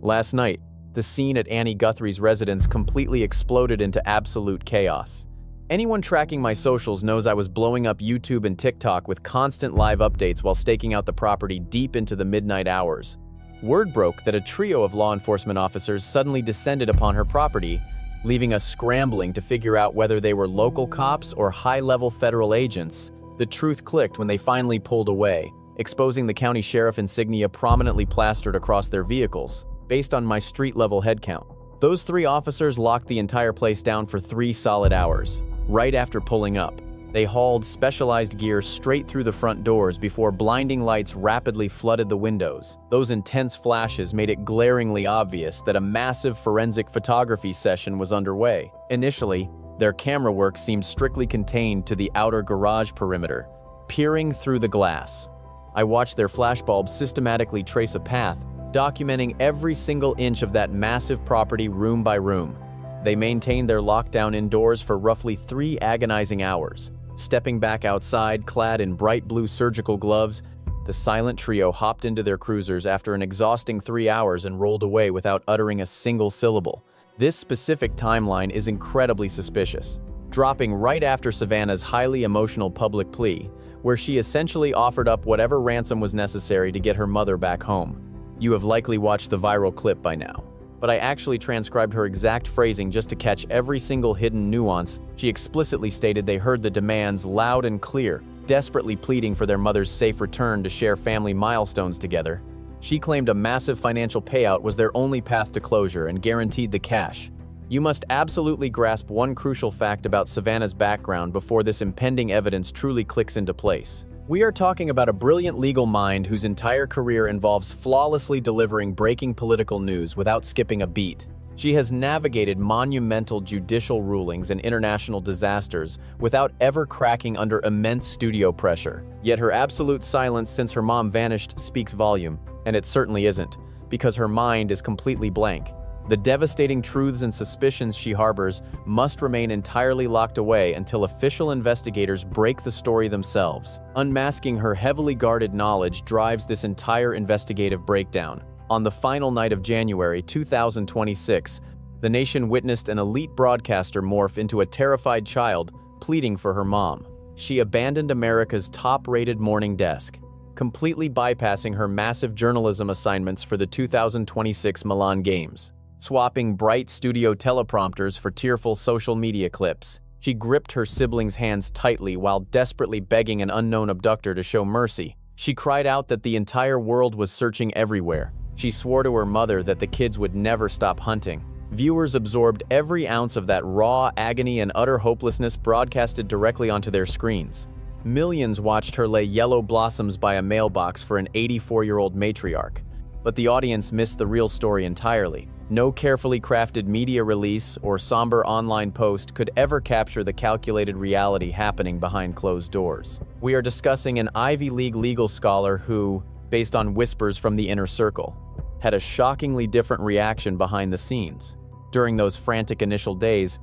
Last night, the scene at Annie Guthrie's residence completely exploded into absolute chaos. Anyone tracking my socials knows I was blowing up YouTube and TikTok with constant live updates while staking out the property deep into the midnight hours. Word broke that a trio of law enforcement officers suddenly descended upon her property, leaving us scrambling to figure out whether they were local cops or high-level federal agents. The truth clicked when they finally pulled away, exposing the county sheriff insignia prominently plastered across their vehicles. Based on my street-level headcount, those 3 officers locked the entire place down for 3 solid hours. Right after pulling up, they hauled specialized gear straight through the front doors before blinding lights rapidly flooded the windows. Those intense flashes made it glaringly obvious that a massive forensic photography session was underway. Initially, their camera work seemed strictly contained to the outer garage perimeter. Peering through the glass, I watched their flashbulbs systematically trace a path, documenting every single inch of that massive property room by room. They maintained their lockdown indoors for roughly 3 agonizing hours. Stepping back outside, clad in bright blue surgical gloves, the silent trio hopped into their cruisers after an exhausting 3 hours and rolled away without uttering a single syllable. This specific timeline is incredibly suspicious, dropping right after Savannah's highly emotional public plea, where she essentially offered up whatever ransom was necessary to get her mother back home. You have likely watched the viral clip by now, but I actually transcribed her exact phrasing just to catch every single hidden nuance. She explicitly stated they heard the demands loud and clear, desperately pleading for their mother's safe return to share family milestones together. She claimed a massive financial payout was their only path to closure and guaranteed the cash. You must absolutely grasp one crucial fact about Savannah's background before this impending evidence truly clicks into place. We are talking about a brilliant legal mind whose entire career involves flawlessly delivering breaking political news without skipping a beat. She has navigated monumental judicial rulings and international disasters without ever cracking under immense studio pressure. Yet her absolute silence since her mom vanished speaks volume, and it certainly isn't, because her mind is completely blank. The devastating truths and suspicions she harbors must remain entirely locked away until official investigators break the story themselves. Unmasking her heavily guarded knowledge drives this entire investigative breakdown. On the final night of January 2026, the nation witnessed an elite broadcaster morph into a terrified child pleading for her mom. She abandoned America's top-rated morning desk, completely bypassing her massive journalism assignments for the 2026 Milan Games. Swapping bright studio teleprompters for tearful social media clips, she gripped her siblings' hands tightly while desperately begging an unknown abductor to show mercy. She cried out that the entire world was searching everywhere. She swore to her mother that the kids would never stop hunting. Viewers absorbed every ounce of that raw agony and utter hopelessness broadcasted directly onto their screens. Millions watched her lay yellow blossoms by a mailbox for an 84-year-old matriarch. But the audience missed the real story entirely. No carefully crafted media release or somber online post could ever capture the calculated reality happening behind closed doors. We are discussing an Ivy League legal scholar who, based on whispers from the inner circle, had a shockingly different reaction behind the scenes. During those frantic initial days,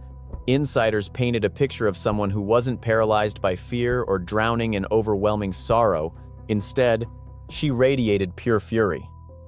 insiders painted a picture of someone who wasn't paralyzed by fear or drowning in overwhelming sorrow. Instead, she radiated pure fury.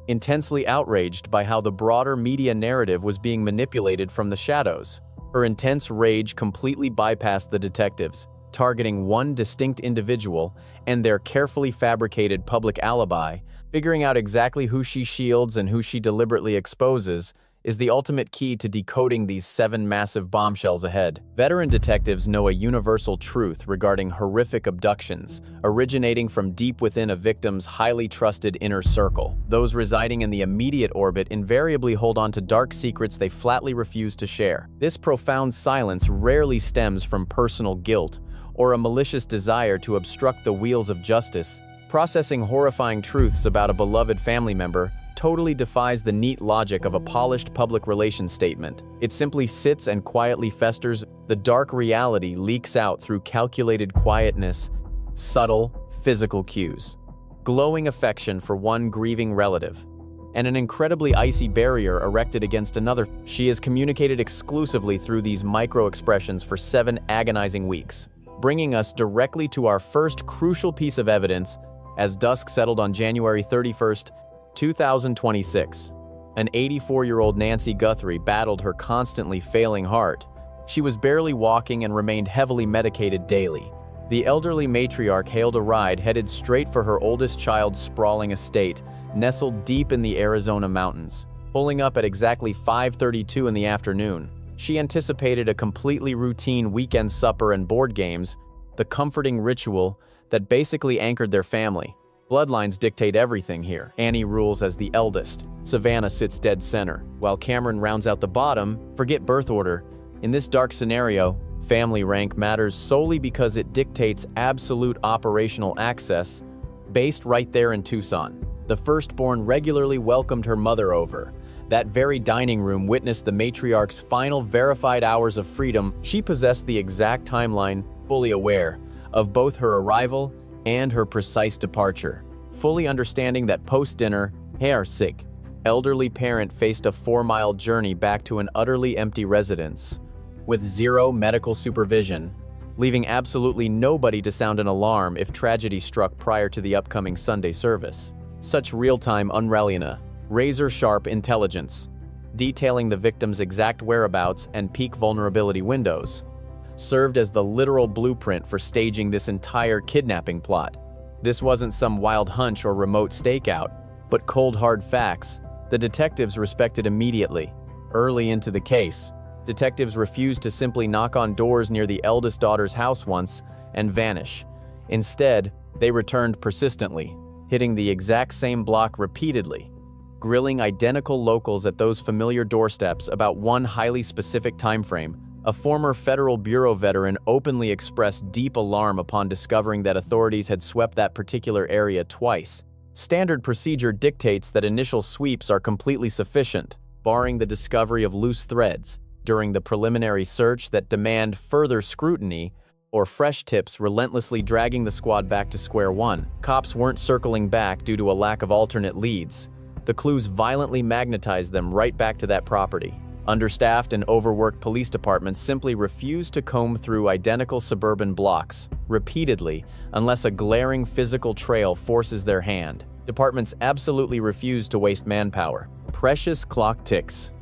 Intensely outraged by how the broader media narrative was being manipulated from the shadows. Her intense rage completely bypassed the detectives, targeting one distinct individual and their carefully fabricated public alibi. Figuring out exactly who she shields and who she deliberately exposes is the ultimate key to decoding these 7 massive bombshells ahead. Veteran detectives know a universal truth regarding horrific abductions, originating from deep within a victim's highly trusted inner circle. Those residing in the immediate orbit invariably hold on to dark secrets they flatly refuse to share. This profound silence rarely stems from personal guilt or a malicious desire to obstruct the wheels of justice. Processing horrifying truths about a beloved family member totally defies the neat logic of a polished public relations statement. It simply sits and quietly festers. The dark reality leaks out through calculated quietness, subtle, physical cues, glowing affection for one grieving relative, and an incredibly icy barrier erected against another. She has communicated exclusively through these micro-expressions for 7 agonizing weeks, bringing us directly to our first crucial piece of evidence as dusk settled on January 31st, 2026. An 84-year-old Nancy Guthrie battled her constantly failing heart. She was barely walking and remained heavily medicated daily. The elderly matriarch hailed a ride headed straight for her oldest child's sprawling estate, nestled deep in the Arizona mountains. Pulling up at exactly 5:32 in the afternoon, she anticipated a completely routine weekend supper and board games, the comforting ritual that basically anchored their family. Bloodlines dictate everything here. Annie rules as the eldest. Savannah sits dead center, while Cameron rounds out the bottom. Forget birth order. In this dark scenario, family rank matters solely because it dictates absolute operational access, based right there in Tucson. The firstborn regularly welcomed her mother over. That very dining room witnessed the matriarch's final verified hours of freedom. She possessed the exact timeline, fully aware of both her arrival and her precise departure. Fully understanding that post-dinner, her sick, elderly parent faced a 4-mile journey back to an utterly empty residence, with zero medical supervision, leaving absolutely nobody to sound an alarm if tragedy struck prior to the upcoming Sunday service. Such real-time unreality, razor-sharp intelligence, detailing the victim's exact whereabouts and peak vulnerability windows, served as the literal blueprint for staging this entire kidnapping plot. This wasn't some wild hunch or remote stakeout, but cold hard facts the detectives respected immediately. Early into the case, detectives refused to simply knock on doors near the eldest daughter's house once and vanish. Instead, they returned persistently, hitting the exact same block repeatedly, grilling identical locals at those familiar doorsteps about one highly specific time frame. A former Federal Bureau veteran openly expressed deep alarm upon discovering that authorities had swept that particular area twice. Standard procedure dictates that initial sweeps are completely sufficient, barring the discovery of loose threads. During the preliminary search that demand further scrutiny, or fresh tips relentlessly dragging the squad back to square one. Cops weren't circling back due to a lack of alternate leads. The clues violently magnetized them right back to that property. Understaffed and overworked police departments simply refuse to comb through identical suburban blocks repeatedly unless a glaring physical trail forces their hand. Departments absolutely refuse to waste manpower, precious clock ticks,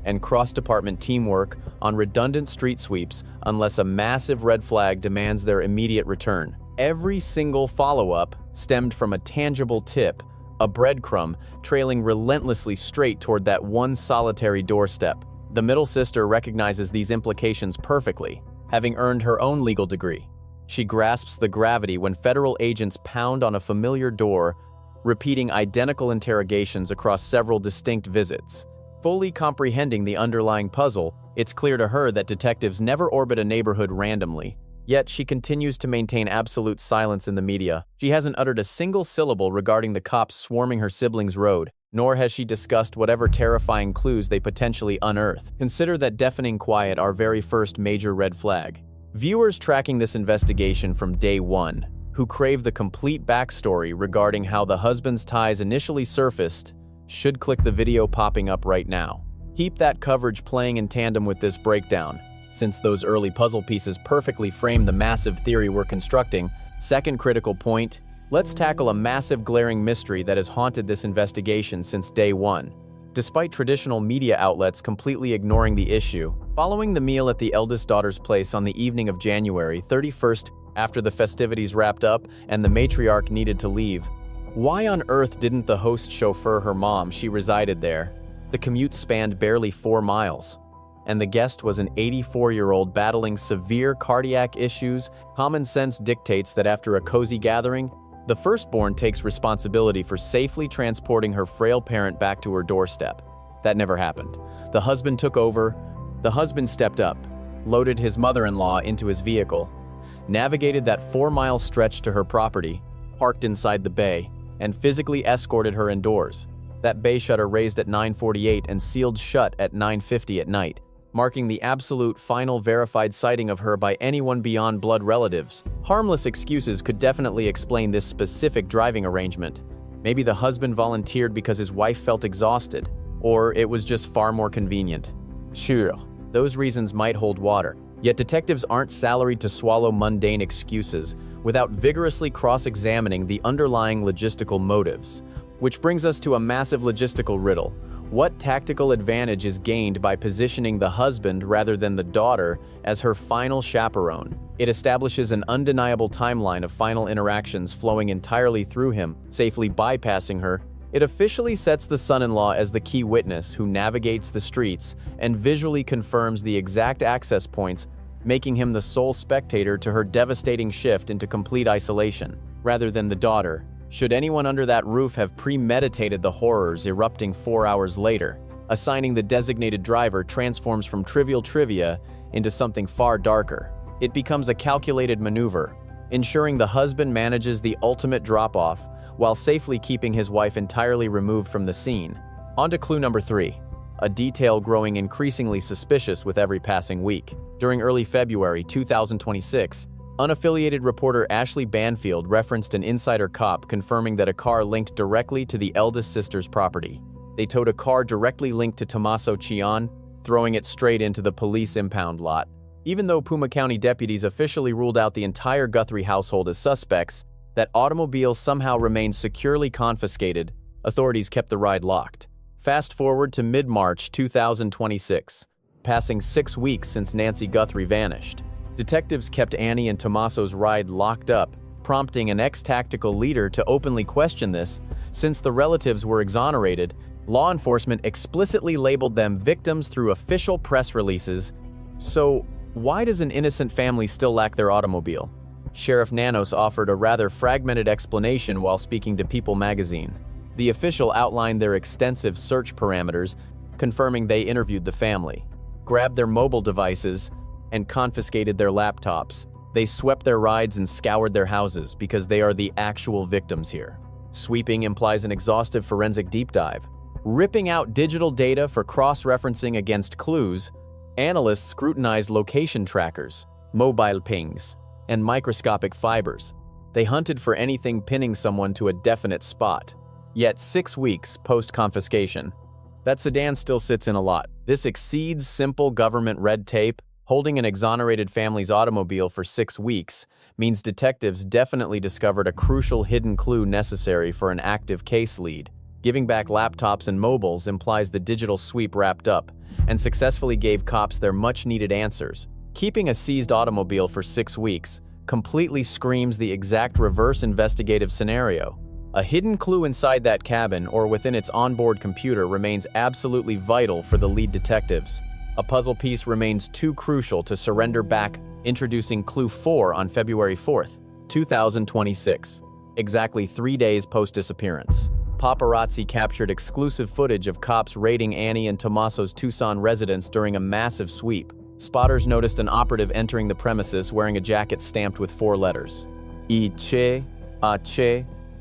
and cross-department teamwork on redundant street sweeps unless a massive red flag demands their immediate return. Every single follow-up stemmed from a tangible tip, a breadcrumb trailing relentlessly straight toward that one solitary doorstep. The middle sister recognizes these implications perfectly, having earned her own legal degree. She grasps the gravity when federal agents pound on a familiar door, repeating identical interrogations across several distinct visits. Fully comprehending the underlying puzzle, it's clear to her that detectives never orbit a neighborhood randomly. Yet she continues to maintain absolute silence in the media. She hasn't uttered a single syllable regarding the cops swarming her siblings' road, nor has she discussed whatever terrifying clues they potentially unearth. Consider that deafening quiet our very first major red flag. Viewers tracking this investigation from day one, who crave the complete backstory regarding how the husband's ties initially surfaced, should click the video popping up right now. Keep that coverage playing in tandem with this breakdown, since those early puzzle pieces perfectly frame the massive theory we're constructing. Second critical point, let's tackle a massive glaring mystery that has haunted this investigation since day one. Despite traditional media outlets completely ignoring the issue, following the meal at the eldest daughter's place on the evening of January 31st, after the festivities wrapped up and the matriarch needed to leave, why on earth didn't the host chauffeur her mom? She resided there. The commute spanned barely 4 miles. And the guest was an 84-year-old battling severe cardiac issues. Common sense dictates that after a cozy gathering, the firstborn takes responsibility for safely transporting her frail parent back to her doorstep. That never happened. The husband took over. The husband stepped up, loaded his mother-in-law into his vehicle, navigated that 4-mile stretch to her property, parked inside the bay, and physically escorted her indoors. That bay shutter raised at 9:48 and sealed shut at 9:50 at night, marking the absolute final verified sighting of her by anyone beyond blood relatives. Harmless excuses could definitely explain this specific driving arrangement. Maybe the husband volunteered because his wife felt exhausted, or it was just far more convenient. Sure, those reasons might hold water. Yet detectives aren't salaried to swallow mundane excuses without vigorously cross-examining the underlying logistical motives. Which brings us to a massive logistical riddle. What tactical advantage is gained by positioning the husband rather than the daughter as her final chaperone? It establishes an undeniable timeline of final interactions flowing entirely through him, safely bypassing her. It officially sets the son-in-law as the key witness who navigates the streets and visually confirms the exact access points, making him the sole spectator to her devastating shift into complete isolation, rather than the daughter. Should anyone under that roof have premeditated the horrors erupting 4 hours later, assigning the designated driver transforms from trivial trivia into something far darker. It becomes a calculated maneuver, ensuring the husband manages the ultimate drop-off while safely keeping his wife entirely removed from the scene. On to clue number 3, a detail growing increasingly suspicious with every passing week. During early February 2026, unaffiliated reporter Ashley Banfield referenced an insider cop confirming that a car linked directly to the eldest sister's property. They towed a car directly linked to Tommaso Cian, throwing it straight into the police impound lot. Even though Puma County deputies officially ruled out the entire Guthrie household as suspects, that automobile somehow remained securely confiscated. Authorities kept the ride locked. Fast forward to mid-March 2026, passing 6 weeks since Nancy Guthrie vanished. Detectives kept Annie and Tommaso's ride locked up, prompting an ex-tactical leader to openly question this. Since the relatives were exonerated, law enforcement explicitly labeled them victims through official press releases. So, why does an innocent family still lack their automobile? Sheriff Nanos offered a rather fragmented explanation while speaking to People magazine. The official outlined their extensive search parameters, confirming they interviewed the family, grabbed their mobile devices, and confiscated their laptops. They swept their rides and scoured their houses because they are the actual victims here. Sweeping implies an exhaustive forensic deep dive. Ripping out digital data for cross-referencing against clues, analysts scrutinized location trackers, mobile pings, and microscopic fibers. They hunted for anything pinning someone to a definite spot. Yet 6 weeks post-confiscation, that sedan still sits in a lot. This exceeds simple government red tape. Holding an exonerated family's automobile for 6 weeks means detectives definitely discovered a crucial hidden clue necessary for an active case lead. Giving back laptops and mobiles implies the digital sweep wrapped up and successfully gave cops their much-needed answers. Keeping a seized automobile for 6 weeks completely screams the exact reverse investigative scenario. A hidden clue inside that cabin or within its onboard computer remains absolutely vital for the lead detectives. A puzzle piece remains too crucial to surrender back, introducing clue 4 on February 4th, 2026, exactly 3 days post-disappearance. Paparazzi captured exclusive footage of cops raiding Annie and Tommaso's Tucson residence during a massive sweep. Spotters noticed an operative entering the premises wearing a jacket stamped with 4 letters. ICE.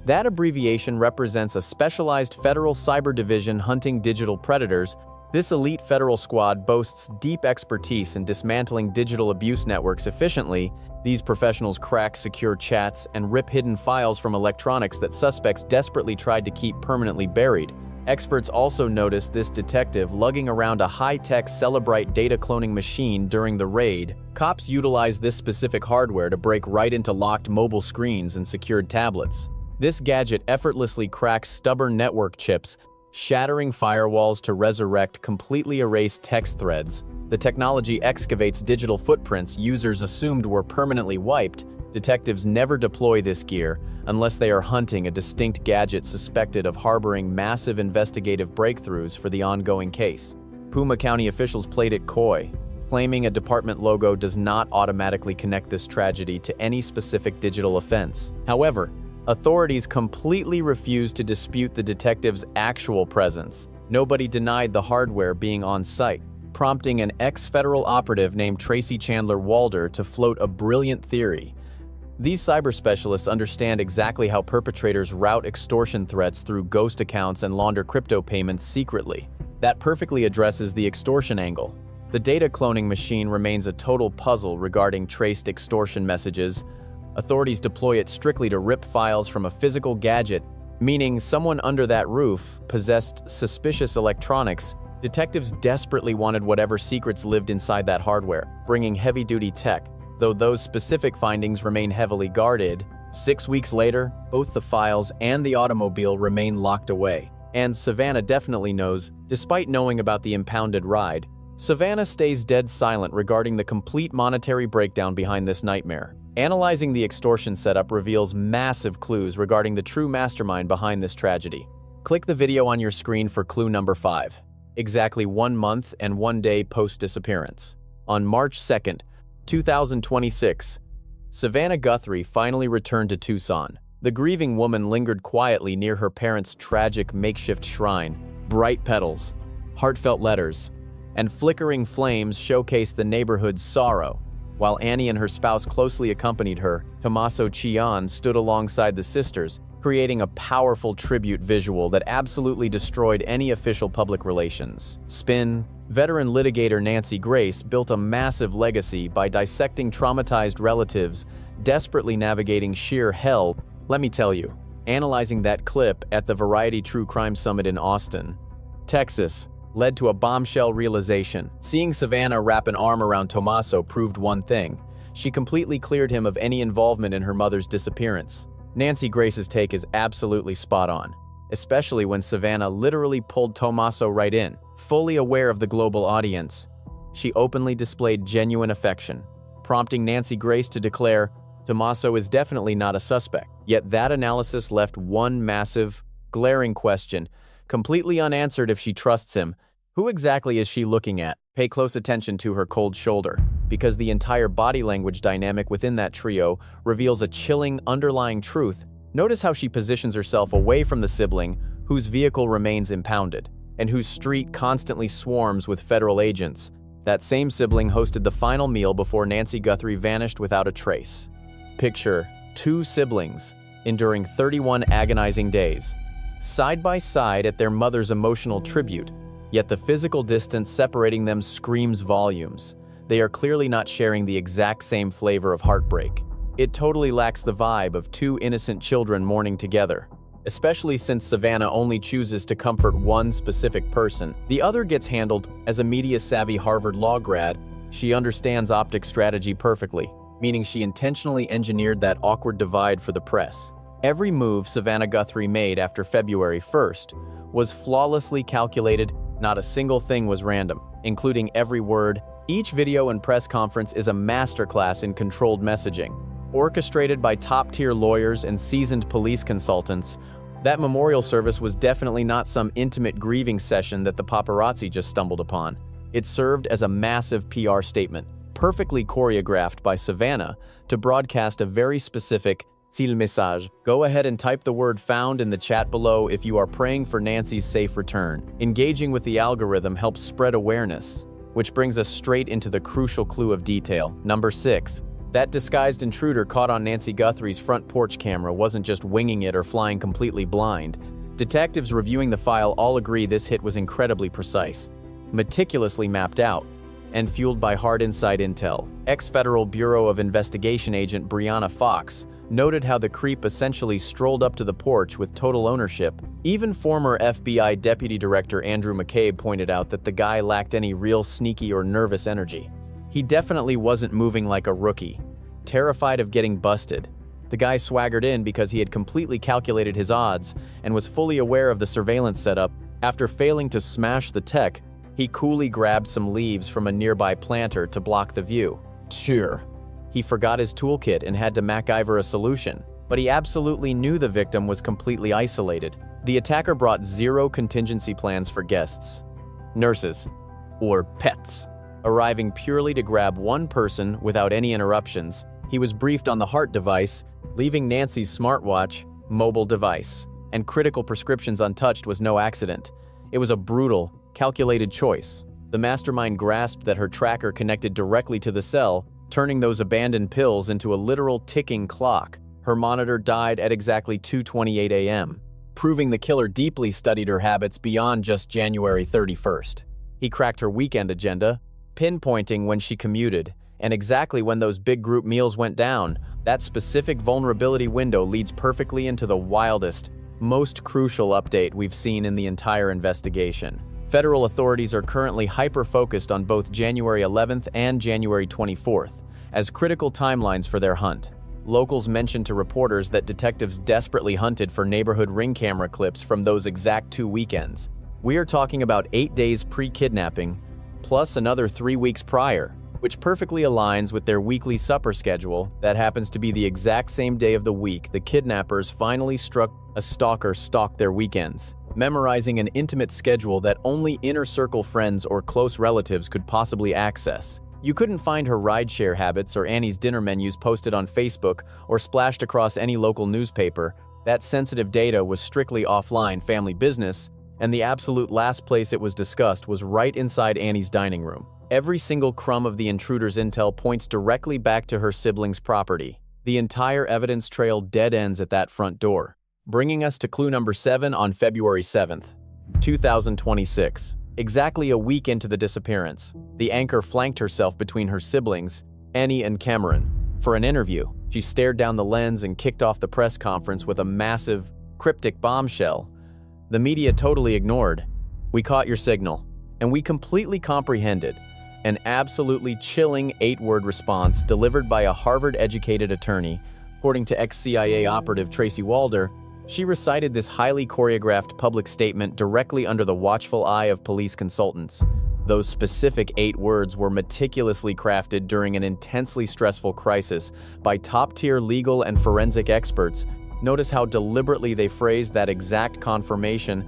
That abbreviation represents a specialized federal cyber division hunting digital predators. This elite federal squad boasts deep expertise in dismantling digital abuse networks efficiently. These professionals crack secure chats and rip hidden files from electronics that suspects desperately tried to keep permanently buried. Experts also noticed this detective lugging around a high-tech Celebrite data cloning machine during the raid. Cops utilized this specific hardware to break right into locked mobile screens and secured tablets. This gadget effortlessly cracks stubborn network chips, shattering firewalls to resurrect completely erased text threads. The technology excavates digital footprints users assumed were permanently wiped. Detectives never deploy this gear unless they are hunting a distinct gadget suspected of harboring massive investigative breakthroughs for the ongoing case. Puma County officials played it coy, claiming a department logo does not automatically connect this tragedy to any specific digital offense. However, authorities completely refused to dispute the detectives' actual presence. Nobody denied the hardware being on site, prompting an ex-federal operative named Tracy Chandler Walder to float a brilliant theory. These cyber specialists understand exactly how perpetrators route extortion threats through ghost accounts and launder crypto payments secretly. That perfectly addresses the extortion angle. The data cloning machine remains a total puzzle regarding traced extortion messages. Authorities deploy it strictly to rip files from a physical gadget, meaning someone under that roof possessed suspicious electronics. Detectives desperately wanted whatever secrets lived inside that hardware, bringing heavy-duty tech. Though those specific findings remain heavily guarded, 6 weeks later, both the files and the automobile remain locked away. And Savannah definitely knows, despite knowing about the impounded ride, Savannah stays dead silent regarding the complete monetary breakdown behind this nightmare. Analyzing the extortion setup reveals massive clues regarding the true mastermind behind this tragedy. Click the video on your screen for clue number 5. Exactly 1 month and 1 day post-disappearance. On March 2nd, 2026, Savannah Guthrie finally returned to Tucson. The grieving woman lingered quietly near her parents' tragic makeshift shrine. Bright petals, heartfelt letters, and flickering flames showcased the neighborhood's sorrow. While Annie and her spouse closely accompanied her, Tommaso Cian stood alongside the sisters, creating a powerful tribute visual that absolutely destroyed any official public relations. Spin. Veteran litigator Nancy Grace built a massive legacy by dissecting traumatized relatives, desperately navigating sheer hell. Let me tell you, analyzing that clip at the Variety True Crime Summit in Austin, Texas, led to a bombshell realization. Seeing Savannah wrap an arm around Tommaso proved one thing: she completely cleared him of any involvement in her mother's disappearance. Nancy Grace's take is absolutely spot on, especially when Savannah literally pulled Tommaso right in. Fully aware of the global audience, she openly displayed genuine affection, prompting Nancy Grace to declare, "Tommaso is definitely not a suspect." Yet that analysis left one massive, glaring question, completely unanswered if she trusts him. Who exactly is she looking at? Pay close attention to her cold shoulder, because the entire body language dynamic within that trio reveals a chilling underlying truth. Notice how she positions herself away from the sibling whose vehicle remains impounded, and whose street constantly swarms with federal agents. That same sibling hosted the final meal before Nancy Guthrie vanished without a trace. Picture 2 siblings enduring 31 agonizing days, side by side at their mother's emotional tribute, yet the physical distance separating them screams volumes. They are clearly not sharing the exact same flavor of heartbreak. It totally lacks the vibe of 2 innocent children mourning together, especially since Savannah only chooses to comfort one specific person. The other gets handled. As a media-savvy Harvard law grad, she understands optic strategy perfectly, meaning she intentionally engineered that awkward divide for the press. Every move Savannah Guthrie made after February 1st was flawlessly calculated. Not a single thing was random, including every word. Each video and press conference is a masterclass in controlled messaging. Orchestrated by top-tier lawyers and seasoned police consultants, that memorial service was definitely not some intimate grieving session that the paparazzi just stumbled upon. It served as a massive PR statement, perfectly choreographed by Savannah to broadcast a very specific "S'il message." Go ahead and type the word "found" in the chat below if you are praying for Nancy's safe return. Engaging with the algorithm helps spread awareness, which brings us straight into the crucial clue of detail. Number 6. That disguised intruder caught on Nancy Guthrie's front porch camera wasn't just winging it or flying completely blind. Detectives reviewing the file all agree this hit was incredibly precise, meticulously mapped out, and fueled by hard inside intel. Ex-Federal Bureau of Investigation agent Brianna Fox noted how the creep essentially strolled up to the porch with total ownership. Even former FBI Deputy Director Andrew McCabe pointed out that the guy lacked any real sneaky or nervous energy. He definitely wasn't moving like a rookie, terrified of getting busted. The guy swaggered in because he had completely calculated his odds and was fully aware of the surveillance setup. After failing to smash the tech, he coolly grabbed some leaves from a nearby planter to block the view. Sure, he forgot his toolkit and had to MacGyver a solution, but he absolutely knew the victim was completely isolated. The attacker brought 0 contingency plans for guests, nurses, or pets, arriving purely to grab one person without any interruptions. He was briefed on the heart device, leaving Nancy's smartwatch, mobile device, and critical prescriptions untouched was no accident. It was a brutal, calculated choice. The mastermind grasped that her tracker connected directly to the cell, turning those abandoned pills into a literal ticking clock. Her monitor died at exactly 2:28 a.m., proving the killer deeply studied her habits beyond just January 31st. He cracked her weekend agenda, pinpointing when she commuted, and exactly when those big group meals went down. That specific vulnerability window leads perfectly into the wildest, most crucial update we've seen in the entire investigation. Federal authorities are currently hyper-focused on both January 11th and January 24th as critical timelines for their hunt. Locals mentioned to reporters that detectives desperately hunted for neighborhood ring camera clips from those exact 2 weekends. We are talking about 8 days pre-kidnapping, plus another 3 weeks prior, which perfectly aligns with their weekly supper schedule that happens to be the exact same day of the week the kidnappers finally struck a stalker stalked their weekends, memorizing an intimate schedule that only inner circle friends or close relatives could possibly access. You couldn't find her rideshare habits or Annie's dinner menus posted on Facebook or splashed across any local newspaper. That sensitive data was strictly offline family business, and the absolute last place it was discussed was right inside Annie's dining room. Every single crumb of the intruder's intel points directly back to her siblings' property. The entire evidence trail dead ends at that front door, bringing us to clue number 7 on February 7th, 2026. Exactly a week into the disappearance, the anchor flanked herself between her siblings, Annie and Cameron, for an interview. She stared down the lens and kicked off the press conference with a massive, cryptic bombshell. The media totally ignored. "We caught your signal, and we completely comprehended." An absolutely chilling 8-word response delivered by a Harvard-educated attorney. According to ex-CIA operative Tracy Walder, she recited this highly choreographed public statement directly under the watchful eye of police consultants. Those specific 8 words were meticulously crafted during an intensely stressful crisis by top-tier legal and forensic experts. Notice how deliberately they phrased that exact confirmation.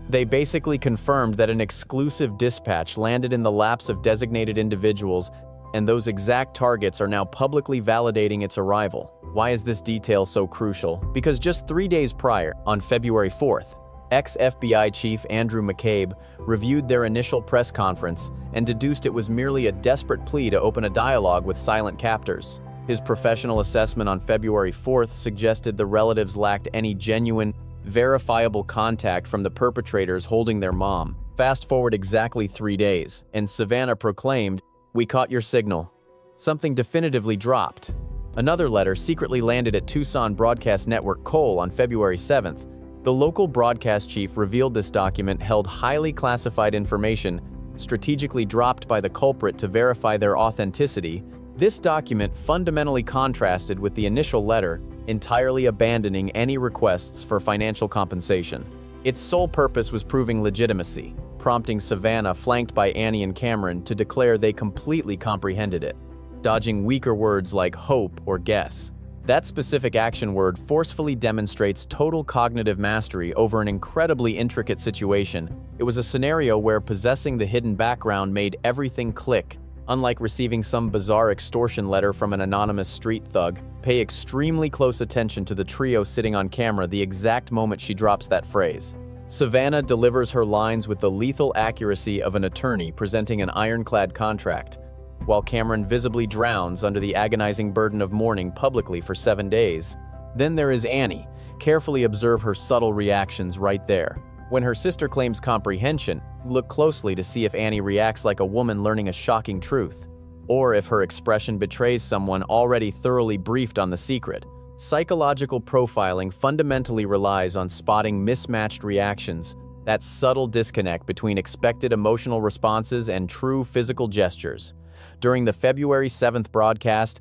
They basically confirmed that an exclusive dispatch landed in the laps of designated individuals, and those exact targets are now publicly validating its arrival. Why is this detail so crucial? Because just 3 days prior, on February 4th, ex-FBI Chief Andrew McCabe reviewed their initial press conference and deduced it was merely a desperate plea to open a dialogue with silent captors. His professional assessment on February 4th suggested the relatives lacked any genuine, verifiable contact from the perpetrators holding their mom. Fast forward exactly 3 days, and Savannah proclaimed, "We caught your signal." Something definitively dropped. Another letter secretly landed at Tucson Broadcast Network Cole on February 7th. The local broadcast chief revealed this document held highly classified information, strategically dropped by the culprit to verify their authenticity. This document fundamentally contrasted with the initial letter, entirely abandoning any requests for financial compensation. Its sole purpose was proving legitimacy, prompting Savannah, flanked by Annie and Cameron, to declare they completely comprehended it, dodging weaker words like hope or guess. That specific action word forcefully demonstrates total cognitive mastery over an incredibly intricate situation. It was a scenario where possessing the hidden background made everything click. Unlike receiving some bizarre extortion letter from an anonymous street thug, pay extremely close attention to the trio sitting on camera the exact moment she drops that phrase. Savannah delivers her lines with the lethal accuracy of an attorney presenting an ironclad contract, while Cameron visibly drowns under the agonizing burden of mourning publicly for 7 days. Then there is Annie. Carefully observe her subtle reactions right there. When her sister claims comprehension, look closely to see if Annie reacts like a woman learning a shocking truth, or if her expression betrays someone already thoroughly briefed on the secret. Psychological profiling fundamentally relies on spotting mismatched reactions, that subtle disconnect between expected emotional responses and true physical gestures. During the February 7th broadcast,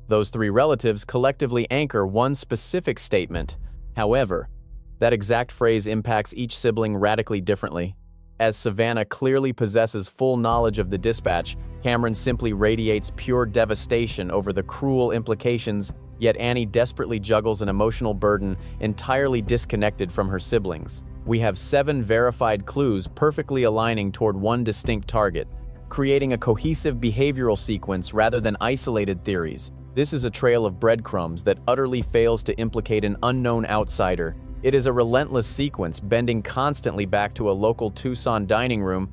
those 3 relatives collectively anchor one specific statement. However, that exact phrase impacts each sibling radically differently. As Savannah clearly possesses full knowledge of the dispatch, Cameron simply radiates pure devastation over the cruel implications, yet Annie desperately juggles an emotional burden entirely disconnected from her siblings. We have 7 verified clues perfectly aligning toward one distinct target, creating a cohesive behavioral sequence rather than isolated theories. This is a trail of breadcrumbs that utterly fails to implicate an unknown outsider. It is a relentless sequence bending constantly back to a local Tucson dining room,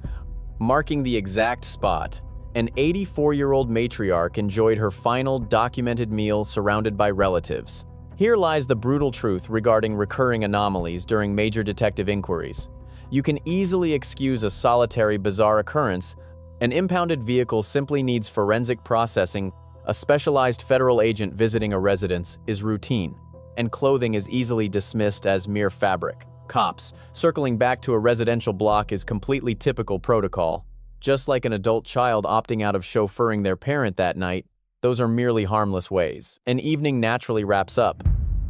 marking the exact spot. An 84-year-old matriarch enjoyed her final documented meal surrounded by relatives. Here lies the brutal truth regarding recurring anomalies during major detective inquiries. You can easily excuse a solitary bizarre occurrence. An impounded vehicle simply needs forensic processing. A specialized federal agent visiting a residence is routine, and clothing is easily dismissed as mere fabric. Cops circling back to a residential block is completely typical protocol. Just like an adult child opting out of chauffeuring their parent that night, those are merely harmless ways. An evening naturally wraps up,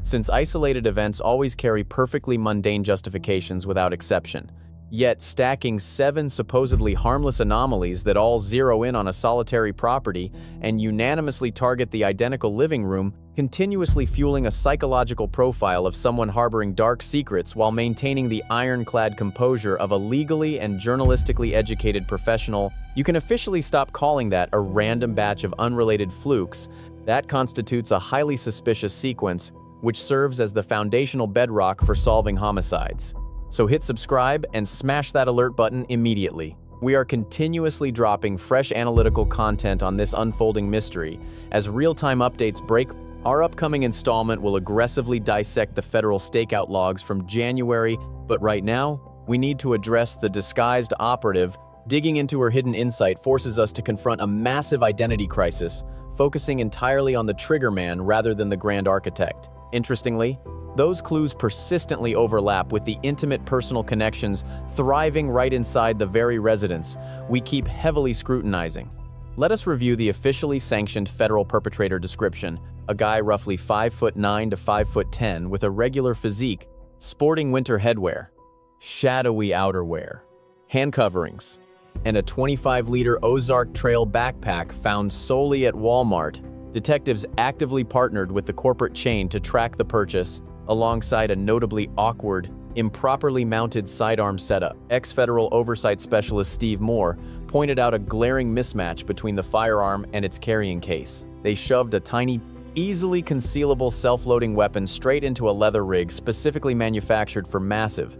since isolated events always carry perfectly mundane justifications without exception. Yet, stacking 7 supposedly harmless anomalies that all zero in on a solitary property and unanimously target the identical living room, continuously fueling a psychological profile of someone harboring dark secrets while maintaining the ironclad composure of a legally and journalistically educated professional, you can officially stop calling that a random batch of unrelated flukes. That constitutes a highly suspicious sequence, which serves as the foundational bedrock for solving homicides. So hit subscribe and smash that alert button immediately. We are continuously dropping fresh analytical content on this unfolding mystery. As real-time updates break, our upcoming installment will aggressively dissect the federal stakeout logs from January, but right now, we need to address the disguised operative. Digging into her hidden insight forces us to confront a massive identity crisis, focusing entirely on the triggerman rather than the grand architect. Interestingly, those clues persistently overlap with the intimate personal connections thriving right inside the very residence we keep heavily scrutinizing. Let us review the officially sanctioned federal perpetrator description: a guy roughly 5'9" to 5'10" with a regular physique, sporting winter headwear, shadowy outerwear, hand coverings, and a 25-liter Ozark Trail backpack found solely at Walmart. Detectives actively partnered with the corporate chain to track the purchase, alongside a notably awkward, improperly mounted sidearm setup. Ex-federal oversight specialist Steve Moore pointed out a glaring mismatch between the firearm and its carrying case. They shoved a tiny, easily concealable self-loading weapon straight into a leather rig specifically manufactured for massive,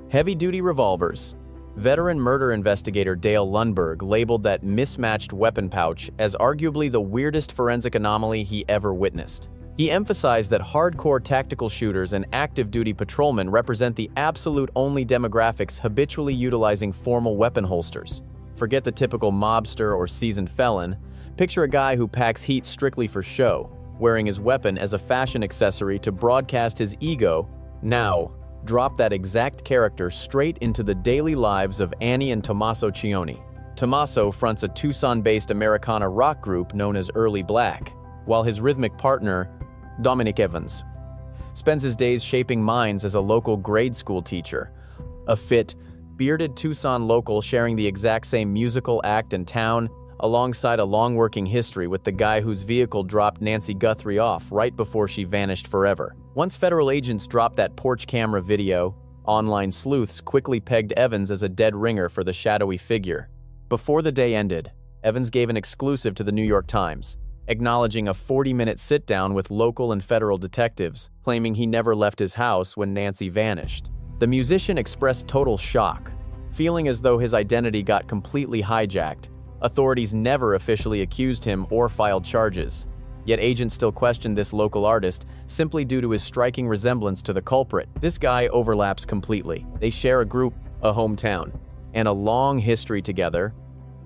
heavy-duty revolvers. Veteran murder investigator Dale Lundberg labeled that mismatched weapon pouch as arguably the weirdest forensic anomaly he ever witnessed. He emphasized that hardcore tactical shooters and active-duty patrolmen represent the absolute only demographics habitually utilizing formal weapon holsters. Forget the typical mobster or seasoned felon. Picture a guy who packs heat strictly for show, wearing his weapon as a fashion accessory to broadcast his ego. Now, drop that exact character straight into the daily lives of Annie and Tommaso Cioni. Tommaso fronts a Tucson-based Americana rock group known as Early Black, while his rhythmic partner, Dominic Evans, spends his days shaping minds as a local grade school teacher. A fit, bearded Tucson local sharing the exact same musical act in town, alongside a long working history with the guy whose vehicle dropped Nancy Guthrie off right before she vanished forever. Once federal agents dropped that porch camera video, online sleuths quickly pegged Evans as a dead ringer for the shadowy figure. Before the day ended, Evans gave an exclusive to the New York Times, acknowledging a 40-minute sit-down with local and federal detectives, claiming he never left his house when Nancy vanished. The musician expressed total shock, feeling as though his identity got completely hijacked. Authorities never officially accused him or filed charges. Yet agents still questioned this local artist simply due to his striking resemblance to the culprit. This guy overlaps completely. They share a group, a hometown, and a long history together.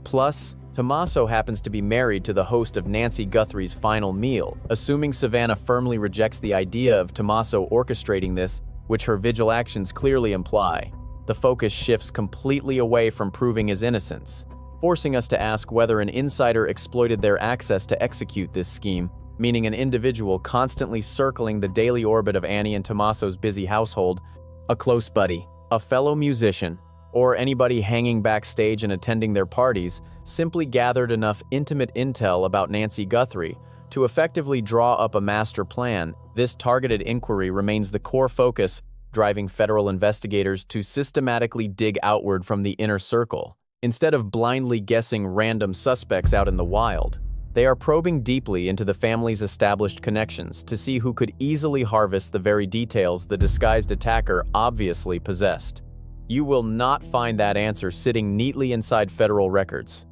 Plus, Tommaso happens to be married to the host of Nancy Guthrie's final meal. Assuming Savannah firmly rejects the idea of Tommaso orchestrating this, which her Vigil actions clearly imply, the focus shifts completely away from proving his innocence, forcing us to ask whether an insider exploited their access to execute this scheme, meaning an individual constantly circling the daily orbit of Annie and Tommaso's busy household, a close buddy, a fellow musician, or anybody hanging backstage and attending their parties, simply gathered enough intimate intel about Nancy Guthrie to effectively draw up a master plan. This targeted inquiry remains the core focus, driving federal investigators to systematically dig outward from the inner circle. Instead of blindly guessing random suspects out in the wild, they are probing deeply into the family's established connections to see who could easily harvest the very details the disguised attacker obviously possessed. You will not find that answer sitting neatly inside federal records,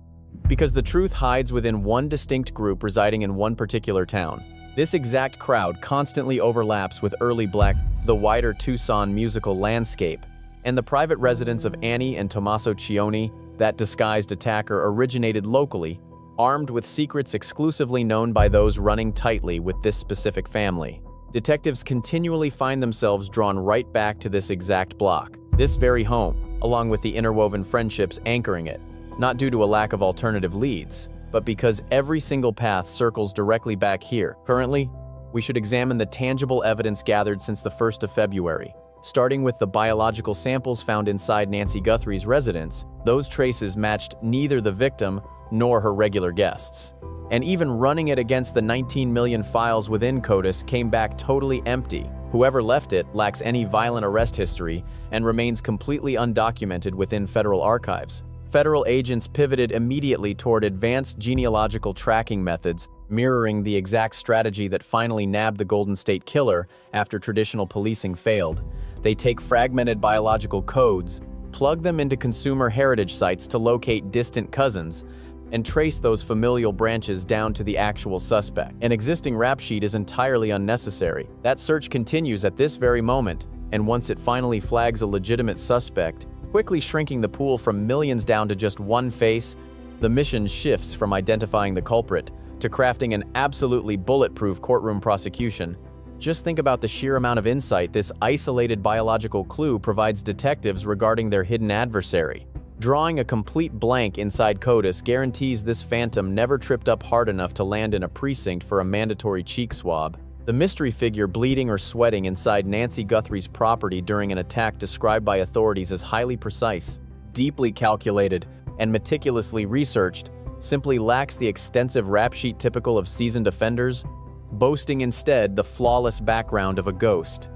because the truth hides within one distinct group residing in one particular town. This exact crowd constantly overlaps with Early Black, the wider Tucson musical landscape, and the private residence of Annie and Tommaso Cioni. That disguised attacker originated locally, armed with secrets exclusively known by those running tightly with this specific family. Detectives continually find themselves drawn right back to this exact block, this very home, along with the interwoven friendships anchoring it, not due to a lack of alternative leads, but because every single path circles directly back here. Currently, we should examine the tangible evidence gathered since the 1st of February. Starting with the biological samples found inside Nancy Guthrie's residence, those traces matched neither the victim nor her regular guests. And even running it against the 19 million files within CODIS came back totally empty. Whoever left it lacks any violent arrest history and remains completely undocumented within federal archives. Federal agents pivoted immediately toward advanced genealogical tracking methods, mirroring the exact strategy that finally nabbed the Golden State Killer after traditional policing failed. They take fragmented biological codes, plug them into consumer heritage sites to locate distant cousins, and trace those familial branches down to the actual suspect. An existing rap sheet is entirely unnecessary. That search continues at this very moment, and once it finally flags a legitimate suspect, quickly shrinking the pool from millions down to just one face, the mission shifts from identifying the culprit to crafting an absolutely bulletproof courtroom prosecution. Just think about the sheer amount of insight this isolated biological clue provides detectives regarding their hidden adversary. Drawing a complete blank inside CODIS guarantees this phantom never tripped up hard enough to land in a precinct for a mandatory cheek swab. The mystery figure bleeding or sweating inside Nancy Guthrie's property during an attack described by authorities as highly precise, deeply calculated, and meticulously researched simply lacks the extensive rap sheet typical of seasoned offenders, boasting instead the flawless background of a ghost.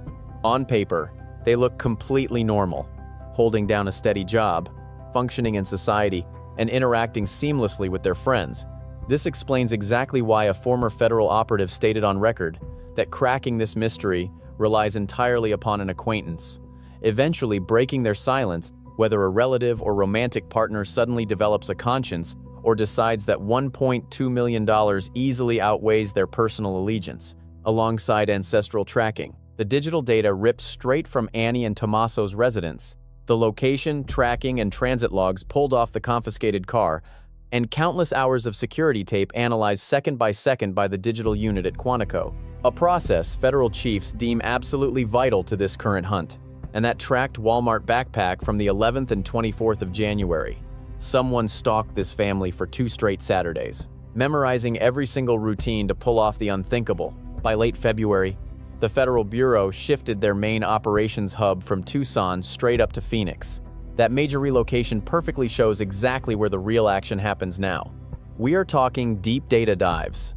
On paper, they look completely normal, holding down a steady job, functioning in society, and interacting seamlessly with their friends. This explains exactly why a former federal operative stated on record that cracking this mystery relies entirely upon an acquaintance, eventually breaking their silence whether a relative or romantic partner suddenly develops a conscience or decides that $1.2 million easily outweighs their personal allegiance. Alongside ancestral tracking, the digital data ripped straight from Annie and Tommaso's residence, the location, tracking, and transit logs pulled off the confiscated car, and countless hours of security tape analyzed second by second by the digital unit at Quantico. A process federal chiefs deem absolutely vital to this current hunt, and that tracked Walmart backpack from the 11th and 24th of January. Someone stalked this family for 2 straight Saturdays, memorizing every single routine to pull off the unthinkable. By late February, the Federal Bureau shifted their main operations hub from Tucson straight up to Phoenix. That major relocation perfectly shows exactly where the real action happens now. We are talking deep data dives,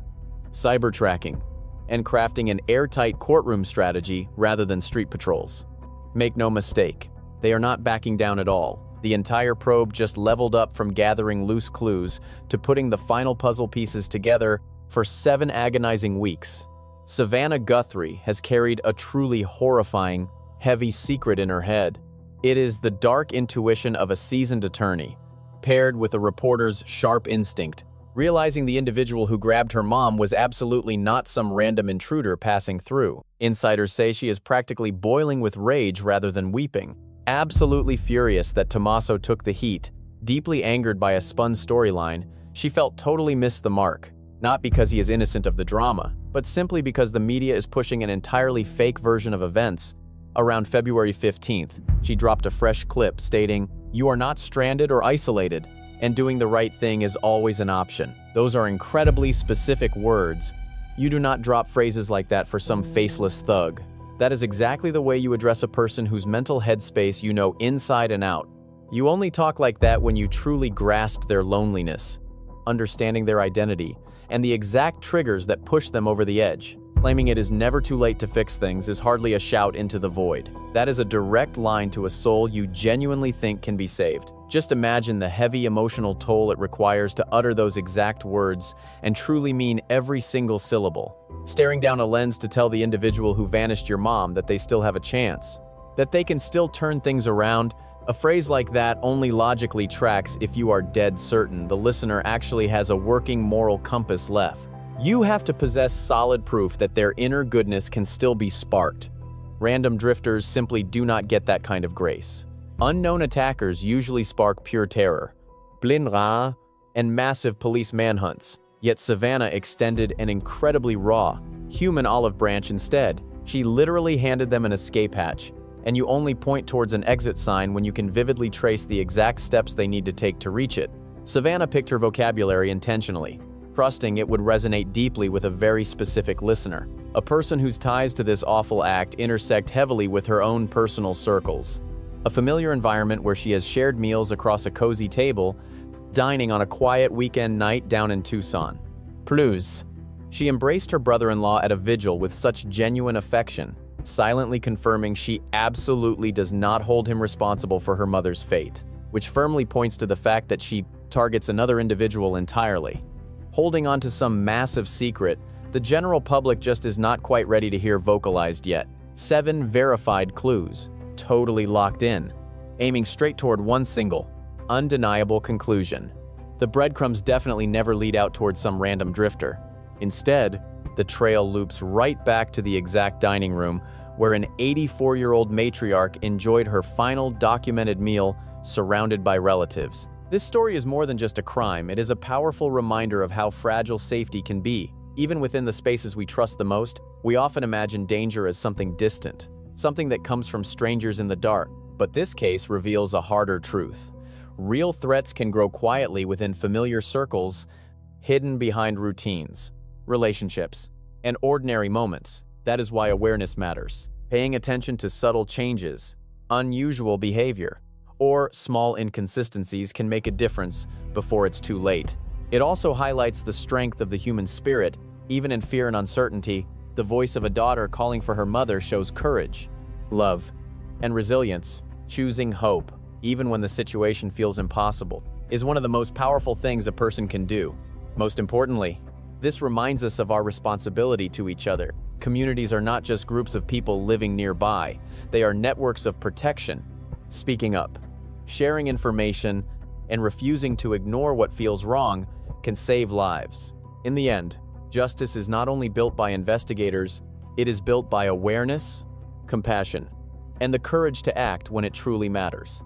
cyber tracking, and crafting an airtight courtroom strategy rather than street patrols. Make no mistake, they are not backing down at all. The entire probe just leveled up from gathering loose clues to putting the final puzzle pieces together for 7 agonizing weeks. Savannah Guthrie has carried a truly horrifying, heavy secret in her head. It is the dark intuition of a seasoned attorney, paired with a reporter's sharp instinct, realizing the individual who grabbed her mom was absolutely not some random intruder passing through. Insiders say she is practically boiling with rage rather than weeping. Absolutely furious that Tommaso took the heat, deeply angered by a spun storyline, she felt totally missed the mark. Not because he is innocent of the drama, but simply because the media is pushing an entirely fake version of events. Around February 15th, she dropped a fresh clip stating, "You are not stranded or isolated, and doing the right thing is always an option." Those are incredibly specific words. You do not drop phrases like that for some faceless thug. That is exactly the way you address a person whose mental headspace you know inside and out. You only talk like that when you truly grasp their loneliness, understanding their identity, and the exact triggers that push them over the edge. Claiming it is never too late to fix things is hardly a shout into the void. That is a direct line to a soul you genuinely think can be saved. Just imagine the heavy emotional toll it requires to utter those exact words and truly mean every single syllable. Staring down a lens to tell the individual who vanished your mom that they still have a chance, that they can still turn things around. A phrase like that only logically tracks if you are dead certain the listener actually has a working moral compass left. You have to possess solid proof that their inner goodness can still be sparked. Random drifters simply do not get that kind of grace. Unknown attackers usually spark pure terror, blind rat, and massive police manhunts. Yet Savannah extended an incredibly raw, human olive branch instead. She literally handed them an escape hatch, and you only point towards an exit sign when you can vividly trace the exact steps they need to take to reach it. Savannah picked her vocabulary intentionally, trusting it would resonate deeply with a very specific listener, a person whose ties to this awful act intersect heavily with her own personal circles. A familiar environment where she has shared meals across a cozy table, dining on a quiet weekend night down in Tucson. Plus, she embraced her brother-in-law at a vigil with such genuine affection, silently confirming she absolutely does not hold him responsible for her mother's fate, which firmly points to the fact that she targets another individual entirely. Holding on to some massive secret, the general public just is not quite ready to hear vocalized yet. 7 verified clues, totally locked in, aiming straight toward one single, undeniable conclusion. The breadcrumbs definitely never lead out towards some random drifter. Instead, the trail loops right back to the exact dining room where an 84-year-old matriarch enjoyed her final documented meal surrounded by relatives. This story is more than just a crime, it is a powerful reminder of how fragile safety can be. Even within the spaces we trust the most, we often imagine danger as something distant, something that comes from strangers in the dark. But this case reveals a harder truth. Real threats can grow quietly within familiar circles, hidden behind routines, relationships, and ordinary moments. That is why awareness matters. Paying attention to subtle changes, unusual behavior, or small inconsistencies can make a difference before it's too late. It also highlights the strength of the human spirit. Even in fear and uncertainty, the voice of a daughter calling for her mother shows courage, love, and resilience. Choosing hope, even when the situation feels impossible, is one of the most powerful things a person can do. Most importantly, this reminds us of our responsibility to each other. Communities are not just groups of people living nearby, they are networks of protection. Speaking up, sharing information, and refusing to ignore what feels wrong can save lives. In the end, justice is not only built by investigators, it is built by awareness, compassion, and the courage to act when it truly matters.